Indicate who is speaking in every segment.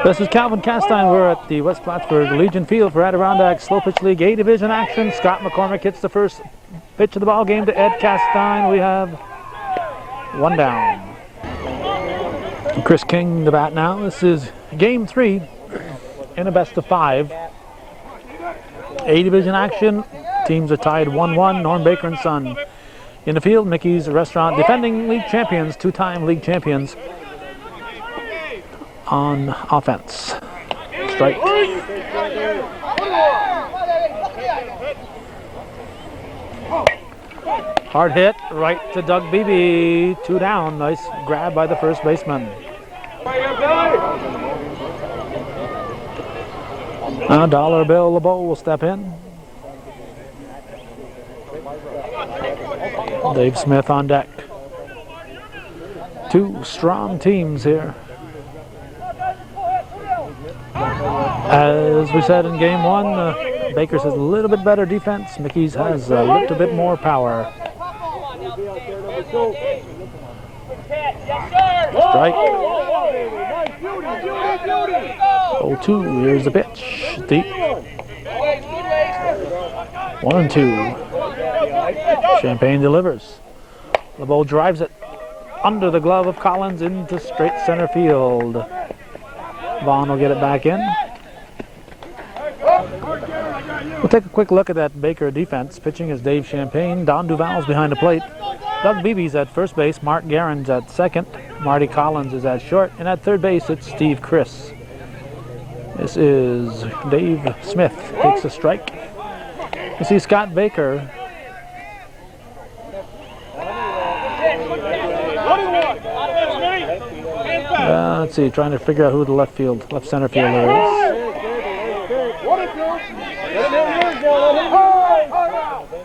Speaker 1: This is Calvin Castine. We're at the West Plattsburgh Legion Field for Adirondack Slow Pitch League A Division action. Scott McCormick hits the first pitch of the ball game to Ed Castine. We have one down. Chris King the bat now. This is game 3 in a best of 5. A Division action. Teams are tied 1-1. Norm Baker and Son in the field. Mickey's Restaurant, defending league champions, 2-time league champions, on offense. Strike. Hard hit right to Doug Beebe. 2 down. Nice grab by the first baseman. Now Dollar Bill LeBeau will step in. Dave Smith on deck. 2 strong teams here. As we said in game 1, Baker's has a little bit better defense. Mickey's has a little bit more power. Strike. 0-2. Here's the pitch. Deep. 1-2. Champagne delivers. LeBeau drives it under the glove of Collins into straight center field. Vaughn will get it back in. We'll take a quick look at that Baker defense. Pitching is Dave Champagne. Don Duval's behind the plate. Doug Beebe's at first base. Mark Guerin's at second. Marty Collins is at short. And at third base, it's Steve Chris. This is Dave Smith. Takes a strike. You see Scott Baker. Let's see, trying to figure out who the left center fielder is.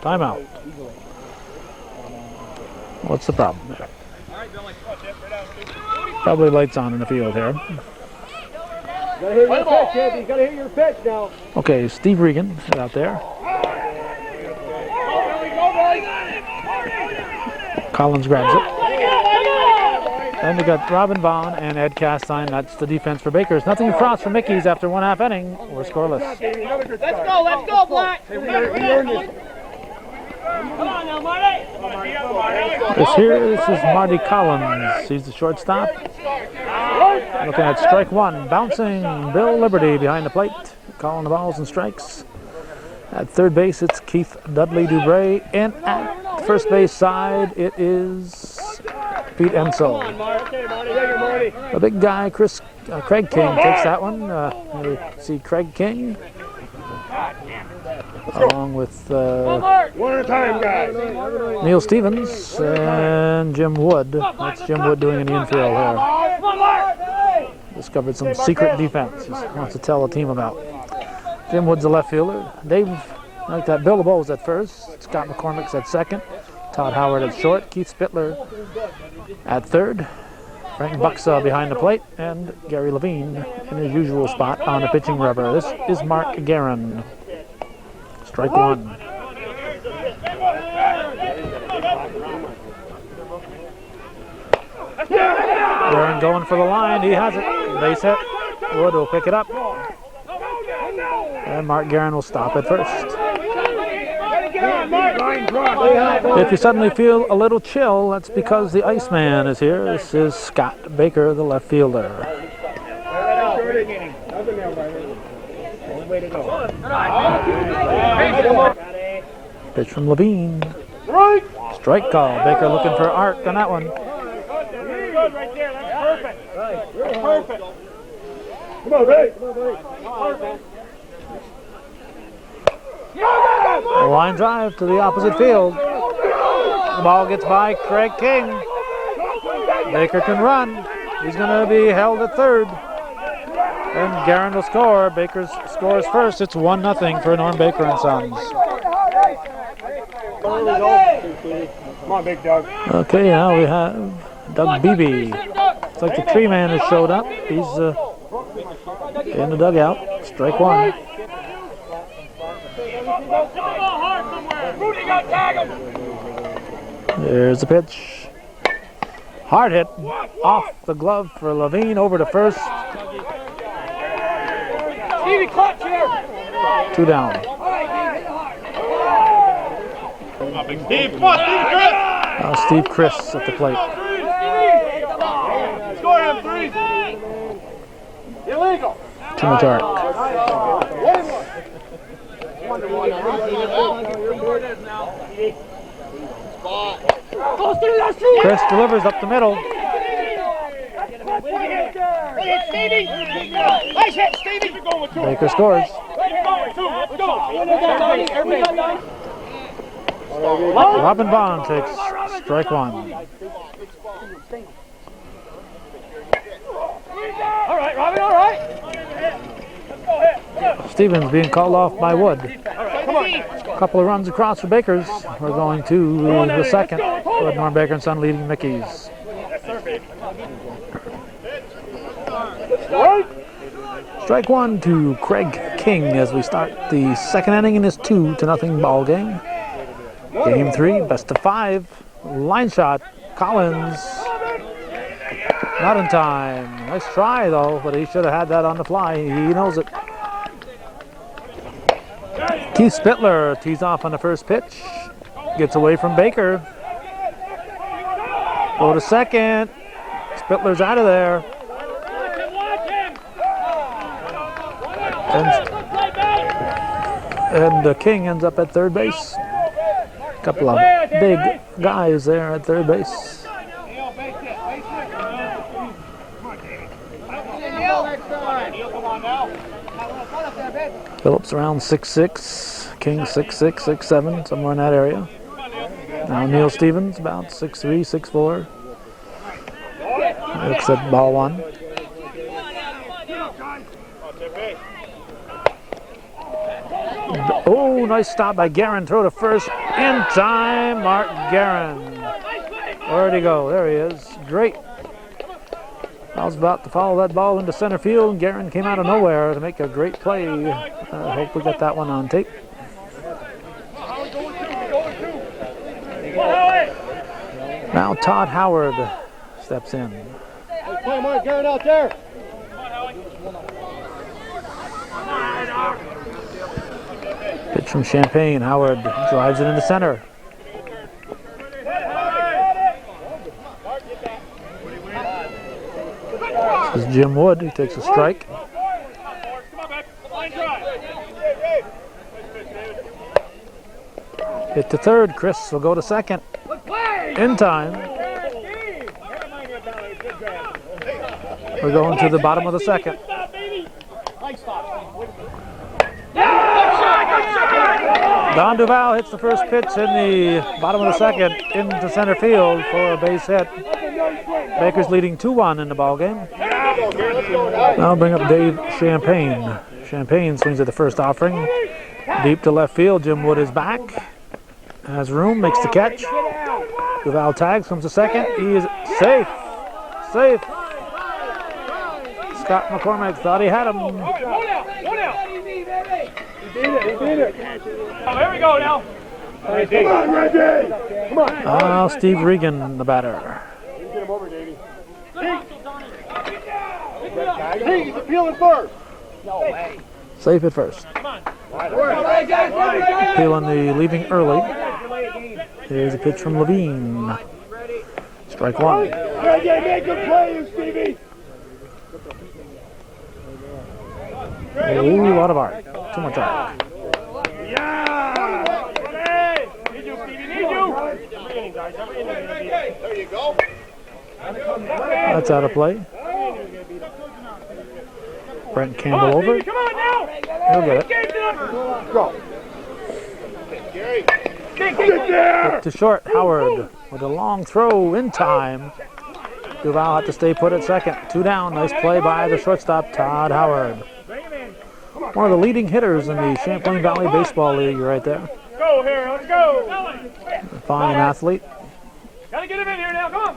Speaker 1: Timeout. What's the problem there? Probably lights on in the field here.
Speaker 2: Gotta hear your pitch, Andy. Gotta hear your pitch now.
Speaker 1: Okay, Steve Regan is out there. Collins grabs it. Then we got Robin Vaughn and Ed Castine. That's the defense for Baker's. Nothing across for Mickey's after 1/2 inning. We're scoreless.
Speaker 2: Let's go, Black.
Speaker 3: Come on now, Marty.
Speaker 1: This is Marty Collins. He's the shortstop. Looking at strike 1. Bouncing Bill Liberty behind the plate. Calling the balls and strikes. At third base, it's Keith Dudley Dubray. And at first base side, it is Pete Ensel. The big guy, Craig King, takes that one. You see Craig King, along with
Speaker 2: One at a time, guys.
Speaker 1: Neil Stevens and Jim Wood. That's Jim Wood doing an infield there. Discovered some secret defense. Just wants to tell the team about. Jim Wood's a left fielder. Dave, like that, Bill LeBeau's at first. Scott McCormick's at second. Todd Howard at short. Keith Spittler at third. Frank Buxa behind the plate. And Gary Levine in his usual spot on the pitching rubber. This is Mark Guerin. Strike 1. Guerin going for the line. He has it. Base hit. Wood will pick it up. And Mark Guerin will stop at first. If you suddenly feel a little chill, that's because the Iceman is here. This is Scott Baker, the left fielder. Pitch from Levine. Strike call. Baker looking for arc on that one.
Speaker 2: Right there, that's perfect. Perfect. Come on, Ray. Perfect.
Speaker 1: A line drive to the opposite field. The ball gets by Craig King. Baker can run. He's going to be held at third. And Guerin will score. Baker scores first. It's 1-0 for Norm Baker and Sons.
Speaker 2: Come on, Big Doug.
Speaker 1: Okay, now we have Doug Beebe. It's like the tree man has showed up. He's in the dugout. Strike 1. There's the pitch. Hard hit off the glove for Levine over to first.
Speaker 2: Stevie, clutch here.
Speaker 1: 2 down.
Speaker 2: Steve, come on, Steve, Chris.
Speaker 1: Now Steve Chris at the plate.
Speaker 2: Score him 3. Illegal.
Speaker 1: Too much arc. Chris delivers up the middle. Baker scores. Robin Bond takes strike 1.
Speaker 2: All right, Robin, all right.
Speaker 1: Stevens being called off by Wood.
Speaker 2: Come on.
Speaker 1: A couple of runs across for Bakers. We're going to the second with Norm Baker and Son leading Mickey's. Strike 1 to Craig King as we start the second inning in this 2-0 ball game. Game 3, best of 5. Line shot, Collins. Not in time. Nice try though, but he should have had that on the fly. He knows it. Keith Spittler tees off on the first pitch. Gets away from Baker. Go to second. Spittler's out of there. And King ends up at third base. A couple of big guys there at third base. Phillips around 6'6", King 6'6", 6'7", somewhere in that area. Now Neil Stevens about 6'3", 6'4". Looks at ball 1. Oh, nice stop by Guerin. Throw to first in time. Mark Guerin. Where'd he go? There he is. Great. I was about to follow that ball into center field, and Guerin came out of nowhere to make a great play. I hope we got that one on tape. Now Todd Howard steps in.
Speaker 2: Play Mark Guerin out there.
Speaker 1: Pitch from Champagne. Howard drives it into center. This is Jim Wood. He takes a strike. Hit to third. Chris will go to second. In time. We're going to the bottom of the second. Don Duval hits the first pitch in the bottom of the second into center field for a base hit. Baker's leading 2-1 in the ball game. Now I'll bring up Dave Champagne. Champagne swings at the first offering. Deep to left field. Jim Wood is back. Has room, makes the catch. Duval tags, comes to second. He is safe. Safe. Scott McCormick thought he had him.
Speaker 2: He beat it. Oh, here we go now. Come on, Reggie. Come on.
Speaker 1: Oh, Steve Regan, the batter.
Speaker 2: Get him over, Davey. He's appealing first. No way.
Speaker 1: Safe at first.
Speaker 2: Come on.
Speaker 1: Peeling the leaving early. Here's a pitch from Levine. Strike 1.
Speaker 2: Reggie, make a play, Stevie.
Speaker 1: Ooh, a lot of arc. Too much arc.
Speaker 2: Yeah! Need you, Stevie, need you! There you go.
Speaker 1: That's out of play. Brent Campbell over.
Speaker 2: Come on now!
Speaker 1: He'll get it.
Speaker 2: Go. Get there!
Speaker 1: Hit to short. Howard with a long throw in time. Duval had to stay put at second. 2 down. Nice play by the shortstop, Todd Howard. One of the leading hitters in the Champlain Valley Baseball League right there.
Speaker 2: Go here, let's go!
Speaker 1: Fine athlete.
Speaker 2: Gotta get him in here now, come on!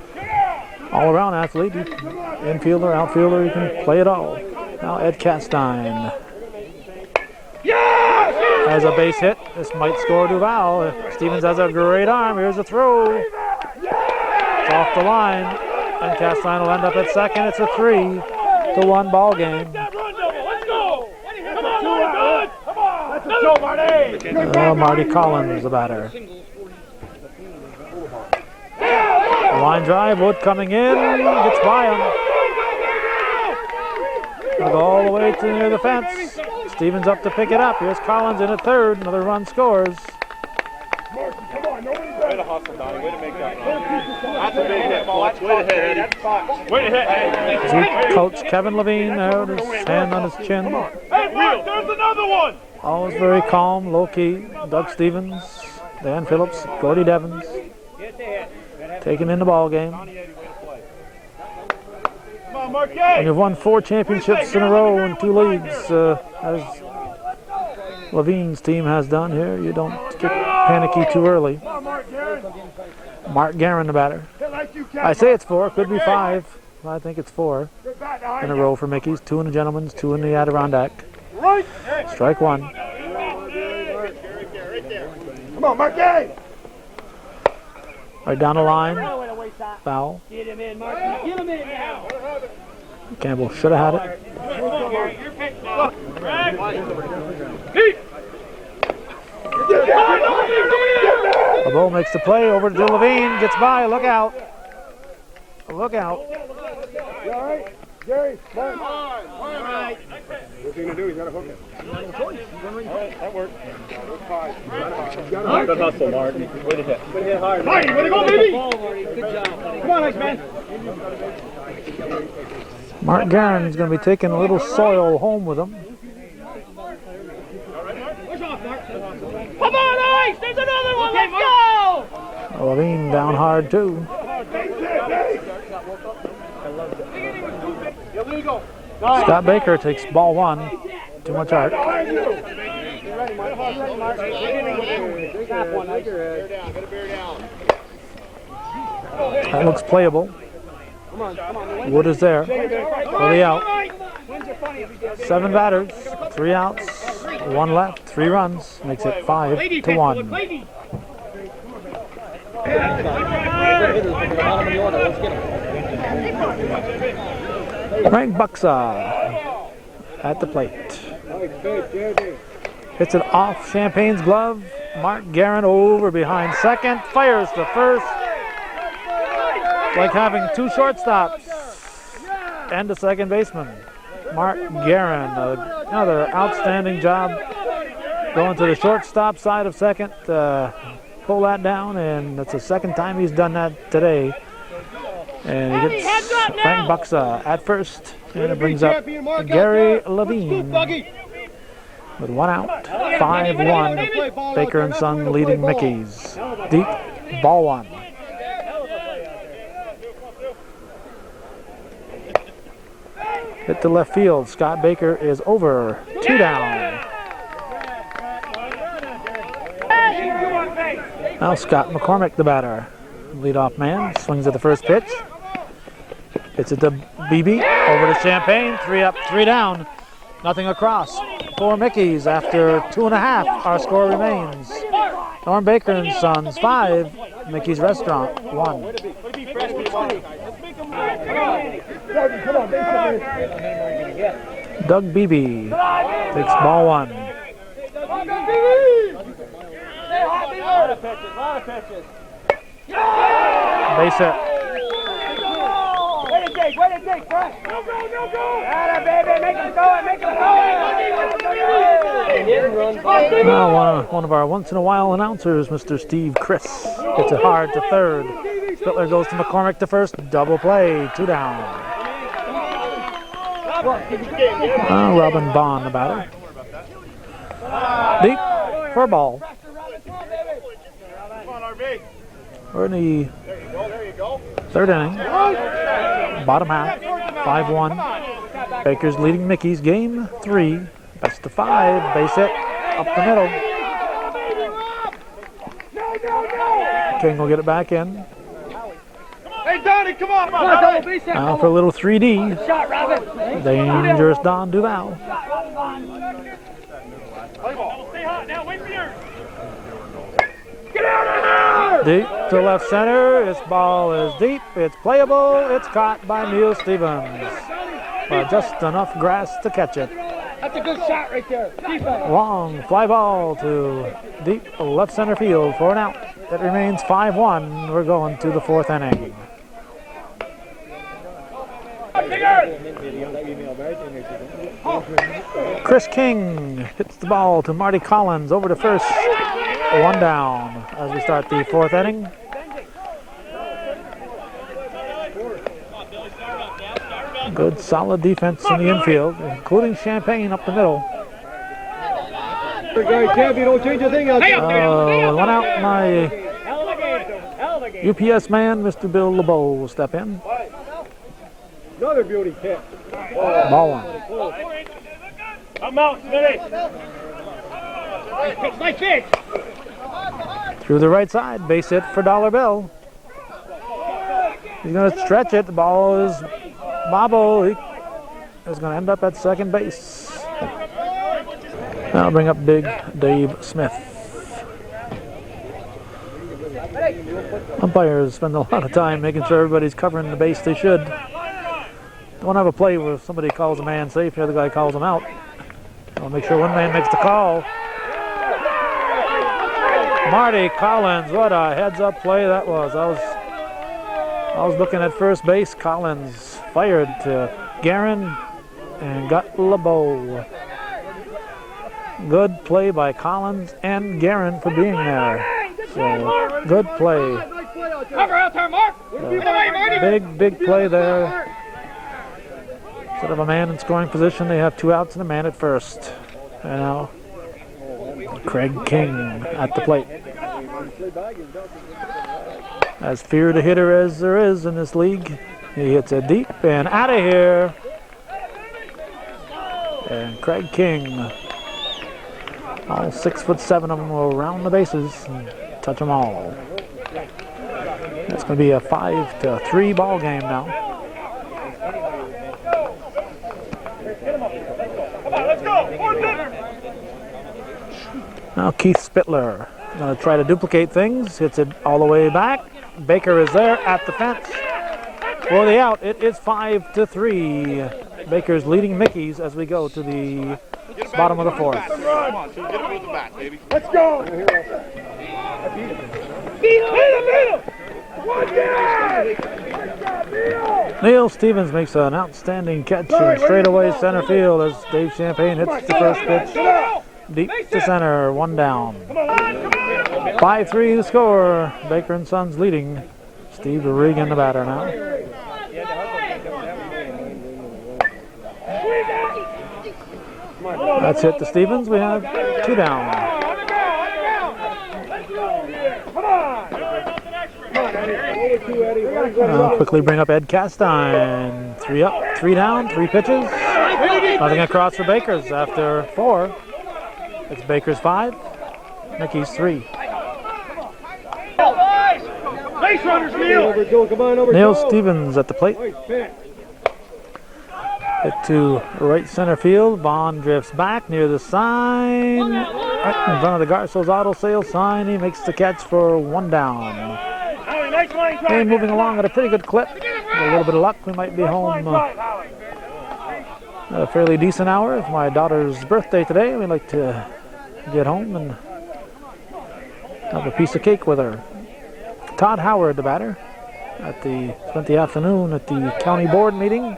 Speaker 1: All-around athlete. Infielder, outfielder, he can play it all. Now Ed Castine. Has a base hit. This might score Duval. Stevens has a great arm. Here's a throw. It's off the line. And Castine will end up at second. It's a 3-1 ball game.
Speaker 2: Let's go. Come on, Marty. Come on. Let's go, Marty.
Speaker 1: Marty Collins, the batter. Line drive, Wood coming in, gets by him. Gonna go all the way to near the fence. Stevens up to pick it up. Here's Collins in at third. Another run scores.
Speaker 2: Way to hustle, Donnie. Way to make that run. That's a big hit, Fletch. Way to hit, Eddie. Way to hit, Eddie.
Speaker 1: Coach Kevin Levine there with his hand on his chin.
Speaker 2: Hey, Fletch, there's another one.
Speaker 1: Always very calm, low-key. Doug Stevens, Dan Phillips, Gordy Devens. Taking in the ball game.
Speaker 2: Come on, Marquez.
Speaker 1: And you've won 4 championships in a row in 2 leagues, as Levine's team has done here. You don't get panicky too early. Mark Guerin, the batter. I say it's 4, could be 5. I think it's 4 in a row for Mickey's. 2 in the Gentleman's, 2 in the Adirondack. Strike 1.
Speaker 2: Come on, Marquez.
Speaker 1: Right down the line. Foul.
Speaker 3: Get him in, Mark. Get him in now.
Speaker 1: Campbell should have had it. LeBeau makes the play over to Levine. Gets by. Look out. Look out.
Speaker 2: You all right? Jerry, Mark. All right. What's he going to do? He's got to hook it. That worked. Good hustle, Martin. Way to hit. Way to hit hard. Marty, way to go, baby! Good job. Come on, nice man.
Speaker 1: Mark Guerin's going to be taking a little soil home with him.
Speaker 3: Come on, Ice! There's another one. Let's go!
Speaker 1: Levine down hard, too. Scott Baker takes ball 1. Too much art. That looks playable. Wood is there for the out. 7 batters, 3 outs, 1 left, 3 runs. Makes it 5-1. Frank Buxa at the plate. Hits it off Champagne's glove. Mark Guerin over behind second. Fires to first. It's like having 2 shortstops and a second baseman. Mark Guerin, another outstanding job going to the shortstop side of second. Pull that down, and that's the second time he's done that today. And he gets Frank Buxa at first, and it brings up Gary Levine with 1 out, 5-1. Baker and Son leading Mickey's. Deep, ball 1. Hit to left field. Scott Baker is over. 2 down. Now Scott McCormick, the batter. Leadoff man, swings at the first pitch. Hits it to BB, over to Champagne. 3 up, 3 down. Nothing across for Mickey's after 2.5. Our score remains. Norm Baker and Sons 5. Mickey's Restaurant 1. Doug Beebe takes ball 1. Base hit.
Speaker 3: Way to dig, Frank. Go. Atta, baby, make him go.
Speaker 1: Now one of our once-in-a-while announcers, Mr. Steve Chris, hits it hard to third. Spittler goes to McCormick to first. Double play, 2 down. Robin Bond, the batter. Deep for a ball. We're in the 3rd inning. Bottom half, 5-1. Baker's leading Mickey's game 3. Best of 5. Base hit up the middle. King will get it back in.
Speaker 2: Hey, Donnie, come on,
Speaker 1: Now for a little 3D. Dangerous Don Duval.
Speaker 2: Stay hot now, wait for yours. Get out of here!
Speaker 1: Deep to left center. This ball is deep. It's playable. It's caught by Neil Stevens. But just enough grass to catch it.
Speaker 3: That's a good shot right there. Defense.
Speaker 1: Long fly ball to deep left center field for an out. It remains 5-1. We're going to the fourth inning. Chris King hits the ball to Marty Collins over to first. 1 down as we start the fourth inning. Good solid defense in the infield, including Champagne up the middle.
Speaker 3: Don't change a thing.
Speaker 1: 1 out. My UPS man, Mr. Bill LeBeau, will step in.
Speaker 3: Another beauty pitch.
Speaker 1: Ball 1.
Speaker 2: I'm out, Smitty.
Speaker 3: Nice pitch.
Speaker 1: Through the right side, base hit for Dollar Bill. He's going to stretch it. The ball is bobble. He is going to end up at second base. I'll bring up big Dave Smith. Umpires spend a lot of time making sure everybody's covering the base they should. Don't have a play where somebody calls a man safe, the other guy calls him out. I'll make sure one man makes the call. Marty Collins, what a heads-up play that was. I was looking at first base. Collins fired to Guerin and got LeBeau. Good play by Collins and Guerin for being there. So, good play. Big play there. Instead of a man in scoring position, they have 2 outs and a man at first. And now, Craig King at the plate. As feared a hitter as there is in this league, he hits it deep and out of here. And Craig King, all 6'7" of them will round the bases and touch them all. It's going to be a 5-3 ball game now. Now Keith Spittler going to try to duplicate things. Hits it all the way back. Baker is there at the fence for the out. It is 5-3. Baker's leading Mickey's as we go to the bottom of the fourth.
Speaker 3: Let's go.
Speaker 1: Neil Stevens makes an outstanding catch in straightaway center field as Dave Champagne hits the first pitch deep to center. 1 down. 5-3 the score. Baker and Sons leading. Steve Regan the batter now. That's hit to Stevens. We have 2 down. I'll quickly bring up Ed Castine. 3 up, 3 down, 3 pitches. Nothing across for Baker's after 4. It's Baker's 5, Mickey's 3.
Speaker 3: Base runners, Neil.
Speaker 1: Neil Stevens at the plate. Hit to right center field. Vaughn drifts back near the sign. Right in front of the Garcel's Auto Sales sign. He makes the catch for 1 down. Game moving along at a pretty good clip. With a little bit of luck, we might be home at a fairly decent hour. It's my daughter's birthday today. We'd like to get home and have a piece of cake with her. Todd Howard, the batter, spent the afternoon at the county board meeting.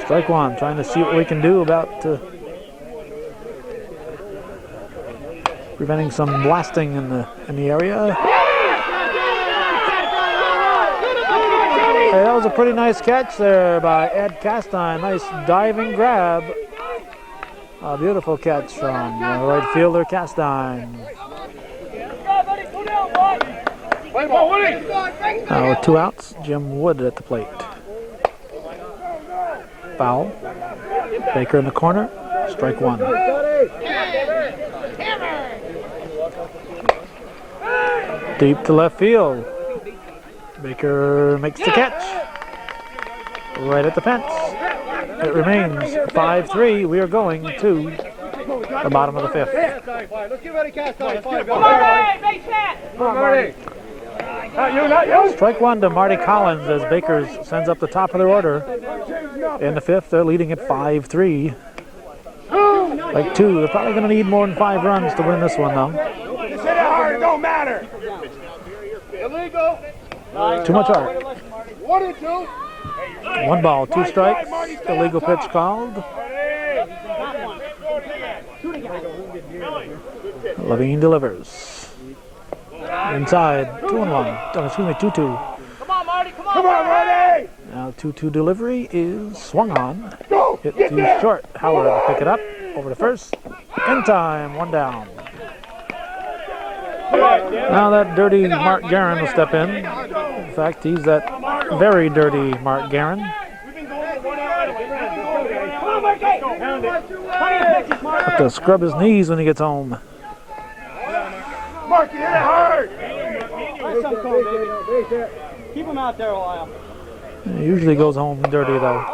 Speaker 1: Strike 1, trying to see what we can do about preventing some blasting in the area. Hey, that was a pretty nice catch there by Ed Castine. Nice diving grab. A beautiful catch from right fielder Castine. Now 2 outs. Jim Wood at the plate. Foul. Baker in the corner. Strike 1. Deep to left field. Baker makes the catch. Right at the fence. It remains 5-3. We are going to the bottom of the fifth.
Speaker 4: Let's get ready, cast on.
Speaker 3: Come on, Marty, base hit.
Speaker 4: Come on, Marty.
Speaker 2: Not you.
Speaker 1: Strike one to Marty Collins as Bakers sends up the top of their order. In the fifth, they're leading at 5-3. Like two, they're probably going to need more than 5 runs to win this one, though.
Speaker 2: Just hit it hard, it don't matter.
Speaker 4: Illegal.
Speaker 1: Too much art.
Speaker 4: 1 and 2.
Speaker 1: 1 ball, 2 strikes. Illegal pitch called. Levine delivers. Inside, 2-1. Oh, excuse me, 2-2.
Speaker 3: Come on, Marty, come on.
Speaker 2: Come on, Marty.
Speaker 1: Now 2-2 delivery is swung on. Hit too short. Howard will pick it up. Over to first. In time, 1 down. Now that dirty Mark Guerin will step in. In fact, he's that very dirty Mark Guerin. Have to scrub his knees when he gets home.
Speaker 2: Mark, you hit it hard.
Speaker 4: Keep him out there a while.
Speaker 1: He usually goes home dirty though.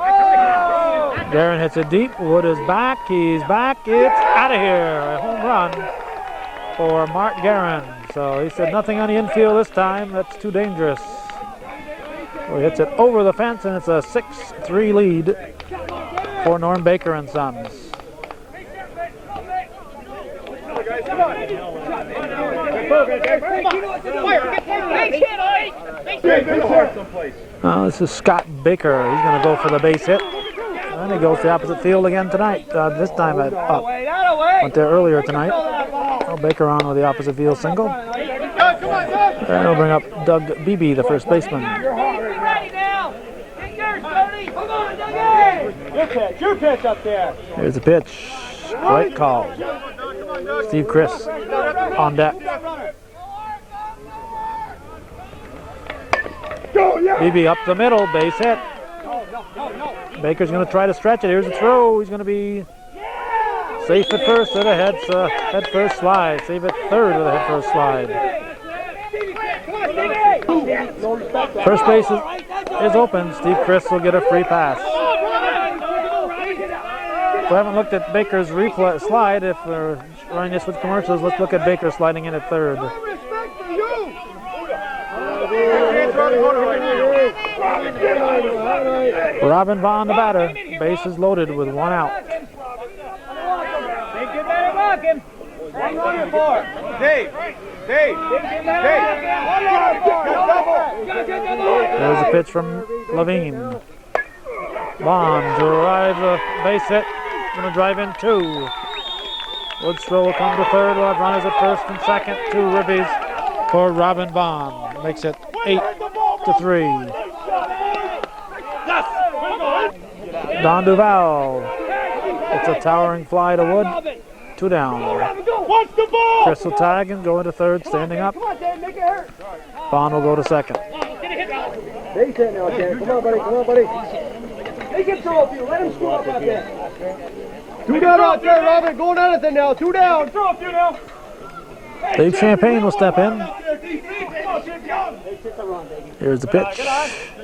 Speaker 1: Guerin hits it deep. Wood is back. He's back. It's out of here. A home run for Mark Guerin. So he said nothing on the infield this time. That's too dangerous. So he hits it over the fence, and it's a 6-3 lead for Norm Baker and Sons. This is Scott Baker. He's going to go for the base hit. And he goes to the opposite field again tonight. This time at up. Went there earlier tonight. Oh, Baker on with the opposite field single. And he'll bring up Doug Beebe, the first baseman.
Speaker 4: Your pitch up there.
Speaker 1: Here's the pitch. Right call. Steve Chris on deck. Beebe up the middle, base hit. Baker's going to try to stretch it. Here's the throw. He's going to be safe at first with a head first slide. Save at third with a head first slide. First base is open. Steve Chris will get a free pass. If we haven't looked at Baker's replay slide, if we're running this with commercials, let's look at Baker sliding in at third. Robin Vaughn, the batter. Base is loaded with 1 out. There's a pitch from Levine. Vaughn drives a base hit. Going to drive in 2. Woodstrill will come to third. We'll have runners at first and second. 2 ribbies for Robin Vaughn. Makes it 8-3. Don Duval. It's a towering fly to Wood. 2 down. Chris will tag and go into third, standing up. Vaughn will go to second.
Speaker 4: Base hit now, Ken. Come on, buddy. Come on, buddy. He can throw a few. Let him screw up out there. 2 down out there, Robin. Going on it now. 2 down. Throw a few now.
Speaker 1: Dave Champagne will step in. Here's the pitch.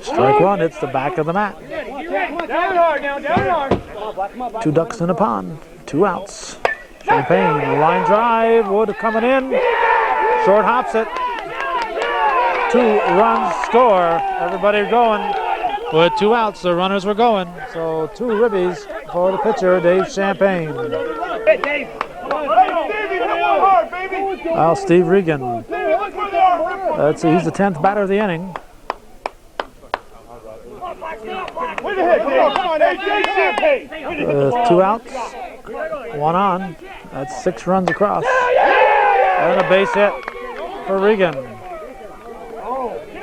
Speaker 1: Strike 1. It's the back of the mat.
Speaker 4: Down hard now. Down hard.
Speaker 1: 2 ducks in a pond. 2 outs. Champagne, line drive. Wood coming in. Short hops it. 2 runs score. Everybody going. With 2 outs, the runners were going. So 2 ribbies for the pitcher, Dave Champagne. Well, Steve Regan. He's the 10th batter of the inning. 2 outs, 1 on. That's 6 runs across. And a base hit for Regan.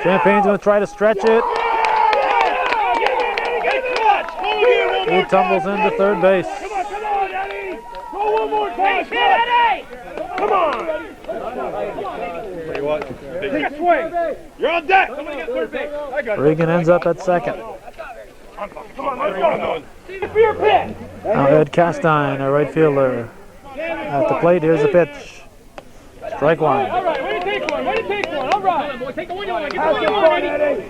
Speaker 1: Champagne's going to try to stretch it. He tumbles into third base.
Speaker 2: Come on! You're on deck!
Speaker 1: Regan ends up at second.
Speaker 2: Come on, let's go!
Speaker 1: Now Ed Castine, a right fielder. At the plate, here's the pitch. Strike 1.
Speaker 3: All right, way to take one, way to take one. All right. Take the one you want. Get the one you want, Eddie.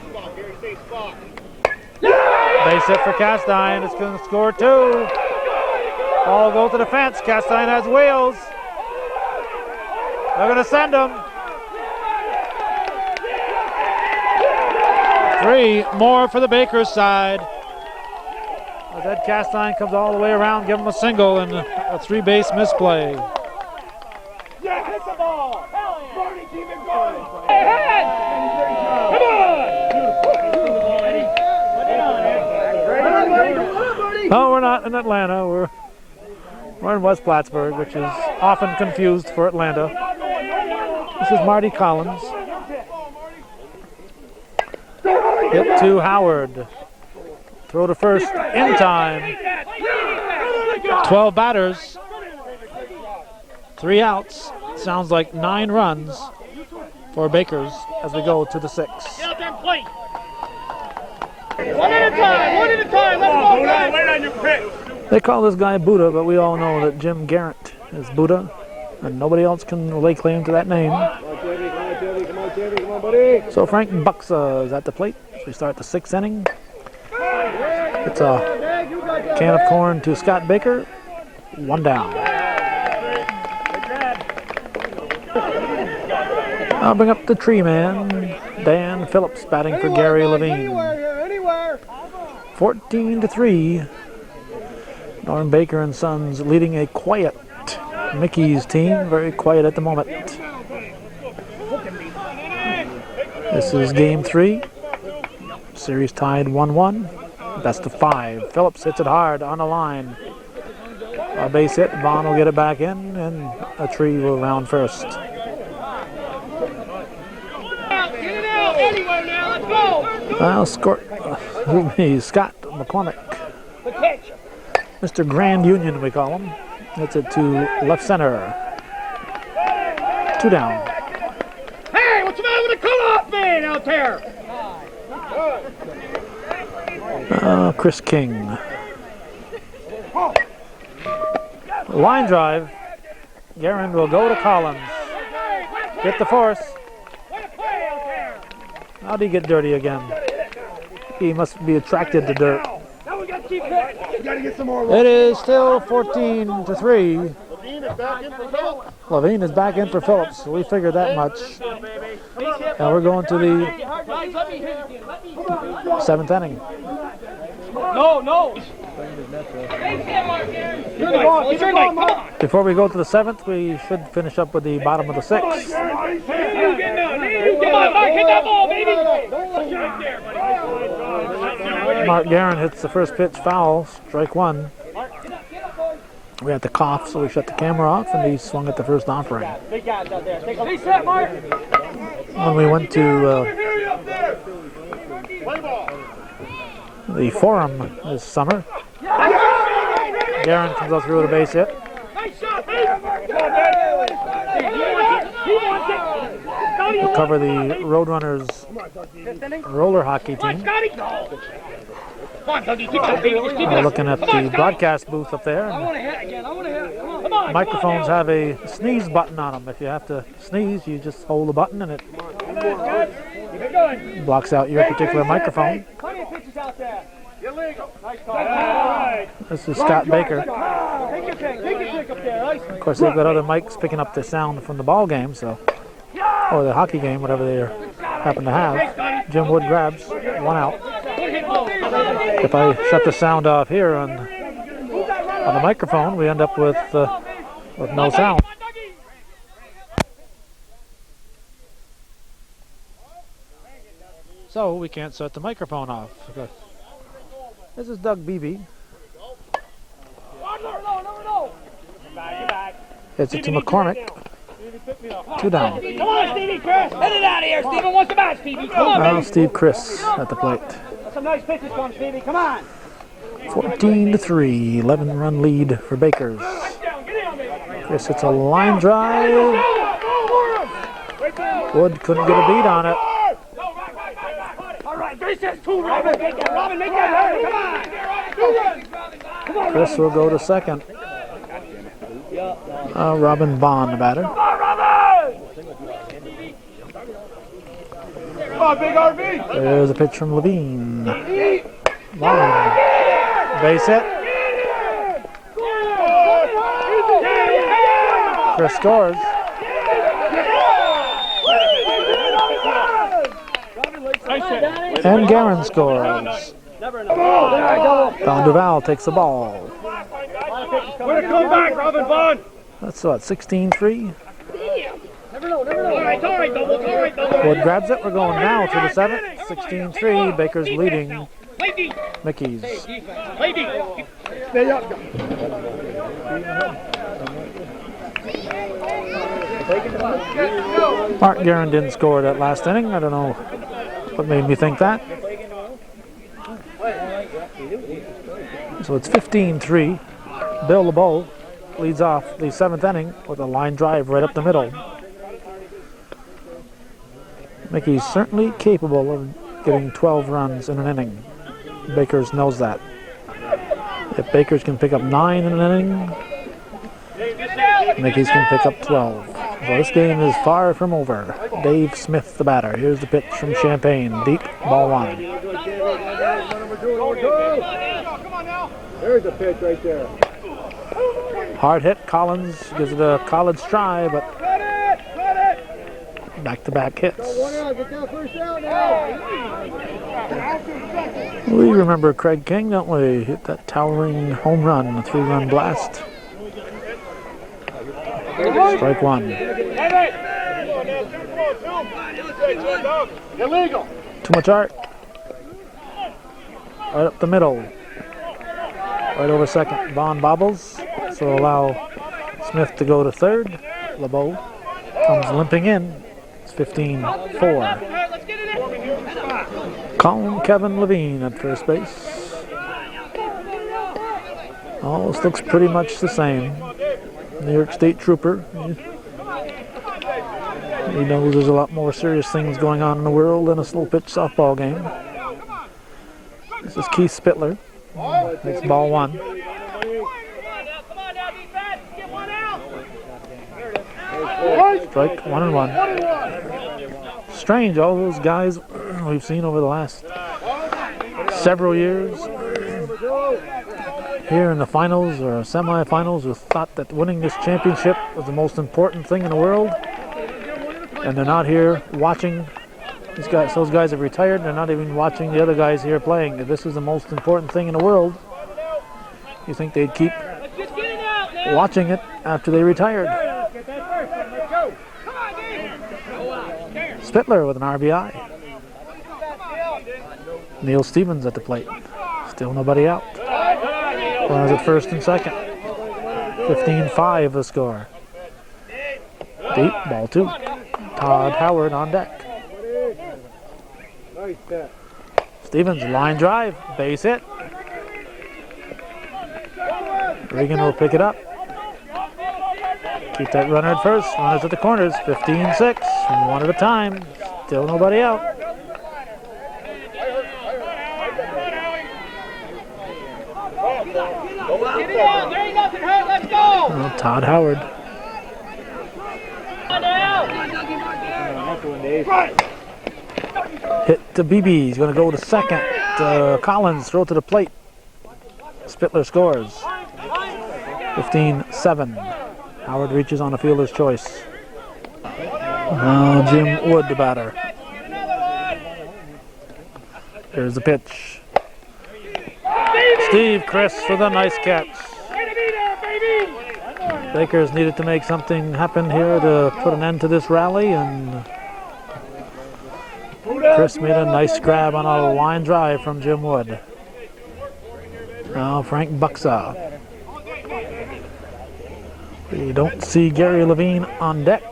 Speaker 1: Base hit for Castine. It's going to score 2. Ball goes to the fence. Castine has wheels. They're going to send him. 3 more for the Bakers side. As Ed Castine comes all the way around, give him a single and a 3-base misplay.
Speaker 3: Yeah, hit the ball. Marty, keep it going. Hey, head. Come on.
Speaker 1: No, we're not in Atlanta. We're in West Plattsburgh, which is often confused for Atlanta. This is Marty Collins. Hit to Howard. Throw to first in time. 12 batters. 3 outs. Sounds like 9 runs for Bakers as we go to the 6th.
Speaker 3: Get out there and play. One at a time. Let's go, guys.
Speaker 2: Wait on your pitch.
Speaker 1: They call this guy Buddha, but we all know that Jim Garrett is Buddha, and nobody else can lay claim to that name.
Speaker 4: Come on, Chevy, come on, buddy.
Speaker 1: So Frank Buxa is at the plate as we start the 6th inning. It's a can of corn to Scott Baker. 1 down. I'll bring up the tree man, Dan Phillips, batting for Gary Levine.
Speaker 4: Anywhere.
Speaker 1: 14-3. Norm Baker and Sons leading a quiet Mickey's team, very quiet at the moment. This is game 3. Series tied 1-1. Best of 5. Phillips hits it hard on the line. A base hit. Vaughn will get it back in, and a tree will round first.
Speaker 3: Get it out. Anywhere now. Let's go.
Speaker 1: Well, Scott McCormick.
Speaker 3: The catch.
Speaker 1: Mr. Grand Union, we call him. Hits it to left center. 2 down.
Speaker 3: Hey, what's the matter with the cutoff man out there?
Speaker 1: Chris King. Line drive. Guerin will go to Collins. Get the force. How'd he get dirty again? He must be attracted to dirt.
Speaker 3: Now we got to keep hitting.
Speaker 4: You gotta get some more.
Speaker 1: It is still 14-3.
Speaker 2: Levine is back in for Phillips.
Speaker 1: Levine is back in for Phillips. We figured that much. And we're going to the 7th inning.
Speaker 3: No.
Speaker 1: Before we go to the 7th, we should finish up with the bottom of the 6th.
Speaker 3: Come on, Mark, hit that ball, baby.
Speaker 1: Mark Guerin hits the first pitch foul, strike 1. We had to cough, so we shut the camera off, and he swung at the first offering.
Speaker 3: Big guys out there. Take a reset, Mark.
Speaker 1: When we went to the Forum this summer, Guerin comes out through with a base hit.
Speaker 3: Nice shot,
Speaker 1: We'll cover the Roadrunners roller hockey team. We're looking at the broadcast booth up there. And microphones have a sneeze button on them. If you have to sneeze, you just hold the button and it blocks out your particular microphone. This is Scott Baker. Of course, they've got other mics picking up the sound from the ball game, so, or the hockey game, whatever they happen to have. Jim Wood grabs 1 out. If I shut the sound off here on the microphone, we end up with no sound. So we can't shut the microphone off. This is Doug Beebe. Hits it to McCormick. 2 down.
Speaker 3: Come on, Stevie, Chris. Hit it out of here, Stevie. What's the bat, Stevie? Come on,
Speaker 1: Now
Speaker 3: baby.
Speaker 1: Steve Chris at the plate.
Speaker 3: That's some nice pitches from Stevie. Come on.
Speaker 1: 14-3, 11-run lead for Bakers. Chris hits a line drive. Wood couldn't get a beat on it.
Speaker 3: All right, this is 2, Robin. Make that, Robin. Make that. Come on.
Speaker 1: Chris will go to second. Robin Bond, the batter.
Speaker 3: Come on, Robin.
Speaker 2: Come on, big RV.
Speaker 1: There's a pitch from Levine. Long. Base hit. Chris scores. And Guerin scores. Don Duval takes the ball.
Speaker 3: Way to come back, Robin Vaughn.
Speaker 1: That's what, 16-3?
Speaker 3: All right, double.
Speaker 1: Wood grabs it. We're going now to the 7th. 16-3. Baker's leading Mickey's.
Speaker 4: Stay up.
Speaker 1: Mark Guerin didn't score that last inning. I don't know what made me think that. So it's 15-3. Bill LeBeau leads off the 7th inning with a line drive right up the middle. Mickey's certainly capable of getting 12 runs in an inning. Bakers knows that. If Bakers can pick up 9 in an inning, Mickey's can pick up 12. So this game is far from over. Dave Smith, the batter. Here's the pitch from Champaign. Deep, ball 1.
Speaker 4: There's a pitch right there.
Speaker 1: Hard hit. Collins gives it a college try, but back-to-back hits.
Speaker 4: Get that first out now.
Speaker 1: We remember Craig King, don't we? Hit that towering home run, a 3-run blast. Strike 1.
Speaker 3: Illegal.
Speaker 1: Too much art. Right up the middle. Right over second. Vaughn bobbles, so allow Smith to go to third. LeBeau comes limping in. It's 15-4. Colin Kevin Levine at first base. Oh, this looks pretty much the same. New York State Trooper. He knows there's a lot more serious things going on in the world than a slow pitch softball game. This is Keith Spittler. Makes ball 1.
Speaker 3: Come on now, defense. Get one out.
Speaker 1: Strike 1-1. Strange, all those guys we've seen over the last several years here in the finals or semifinals who thought that winning this championship was the most important thing in the world, and they're not here watching. These guys, those guys have retired. They're not even watching the other guys here playing. If this is the most important thing in the world, you think they'd keep watching it after they retired. Spittler with an RBI. Neil Stevens at the plate. Still nobody out. Runners at first and second. 15-5 the score. Deep, ball 2. Todd Howard on deck. Stevens, line drive, base hit. Regan will pick it up. Keep that runner at first. Runners at the corners. 15-6. One at a time. Still nobody out. Oh, Todd Howard. Hit to BB. He's going to go to second. Collins, throw to the plate. Spittler scores. 15-7. Howard reaches on a fielder's choice. Now Jim Wood, the batter. Here's the pitch. Steve Chris with a nice catch. Bakers needed to make something happen here to put an end to this rally, and Chris made a nice grab on a line drive from Jim Wood. Now Frank Buxa. We don't see Gary Levine on deck.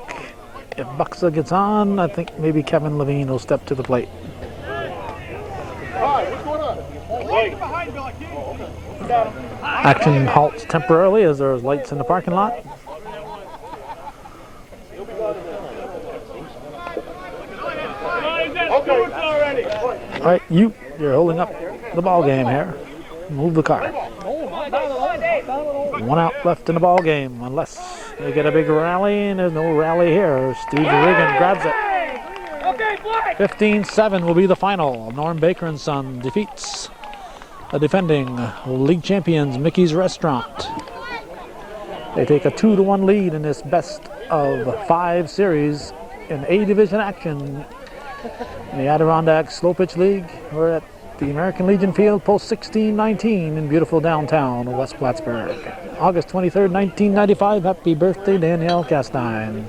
Speaker 1: If Buxa gets on, I think maybe Kevin Levine will step to the plate. Action halts temporarily as there's lights in the parking lot. All right, you're holding up the ball game here. Move the car. 1 out left in the ball game, unless they get a big rally, and there's no rally here. Steve Regan grabs it. 15-7 will be the final. Norm Baker and Son defeats the defending league champions Mickey's Restaurant. They take a 2-1 lead in this best of 5 series in A Division action in the Adirondack Slow Pitch League. We're at the American Legion Field, post 1619 in beautiful downtown West Plattsburgh. August 23rd, 1995. Happy birthday, Danielle Castine.